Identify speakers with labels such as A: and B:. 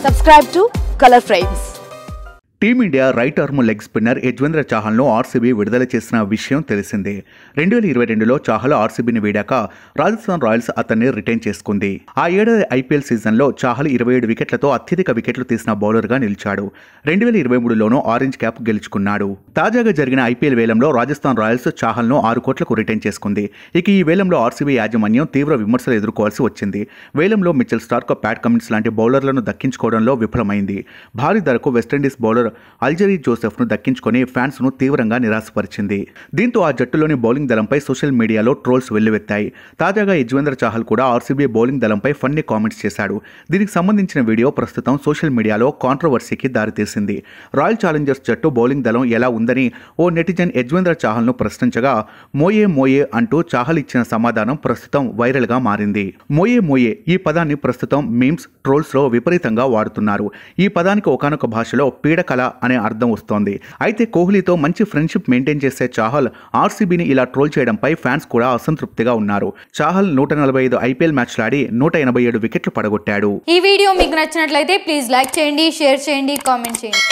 A: Subscribe to Color Frames.
B: Team India right arm leg spinner Yuzvendra చాహల్ను RCB విడుదల చేసిన విషయం తెలిసిందే. 2022లో చాహల్ ఆర్సీబీని వీడాక రాజస్థాన్ రాయల్స్ అతన్ని రిటైన్ చేసుకుంది. ఆ ఏడాది ఐపీఎల్ సీజన్లో చాహల్ 27 వికెట్లతో అత్యధిక వికెట్లు తీసిన బౌలర్గా నిలిచాడు. 2023లోనూ ఆరెంజ్ క్యాప్ గెలుచుకున్నాడు. తాజాగా జరిగిన ఐపీఎల్ వేలంలో రాజస్థాన్ రాయల్స్ చాహల్ను 6 కోట్లకు రిటైన్ చేసుకుంది. ఇక ఈ వేలంలో ఆర్సీబీ యాజమాన్యం తీవ్ర విమర్శలు ఎదుర్కోవాల్సి వచ్చింది. వేలంలో మిచెల్ స్టార్క్, ప్యాట్ కమిన్స్ లాంటి బౌలర్లను దక్కించుకోవడంలో విఫలమైంది. భారీ ధరకు వెస్టిండీస్ బౌలర్ అల్జరీ జోసెఫ్ను దక్కించుకొని ఫ్యాన్స్ను తీవ్రంగా నిరాశపరిచింది. దీంతో ఆ జట్టులోని బౌలింగ్ దళంపై సోషల్ మీడియాలో ట్రోల్స్ వెల్లువెత్తాయి. తాజాగా యజ్వేంద్ర చాహల్ కూడా ఆర్సీబీ బౌలింగ్ దళంపై ఫన్నీ కామెంట్స్ చేశాడు. దీనికి సంబంధించిన వీడియో ప్రస్తుతం సోషల్ మీడియాలో కాంట్రవర్సీకి దారితీసింది. రాయల్ ఛాలెంజర్స్ జట్టు బౌలింగ్ దళం ఎలా ఉందని ఓ నెటిజన్ యజ్వేంద్ర చాహల్ను ప్రశ్నించగా మోయే అంటూ చాహల్ ఇచ్చిన సమాధానం ప్రస్తుతం వైరల్గా మారింది. మోయే ఈ పదాన్ని ప్రస్తుతం మీమ్స్, ట్రోల్స్లో విపరీతంగా వాడుతున్నారు. ఈ పదానికి ఒకానొక భాషలో పీడకల అనే అర్థం వస్తోంది. అయితే కోహ్లీతో మంచి ఫ్రెండ్షిప్ మెయింటైన్ చేసే చాహల్ ఆర్సీబీని ఇలా ట్రోల్ చేయడంపై ఫ్యాన్స్ కూడా అసంతృప్తిగా ఉన్నారు. చాహల్ 145 ఐపీఎల్ మ్యాచ్లాడి 187 వికెట్లు పడగొట్టాడు.
C: ఈ వీడియో మీకు నచ్చినట్లయితే ప్లీజ్ లైక్ చేయండి, షేర్ చేయండి, కామెంట్ చేయండి.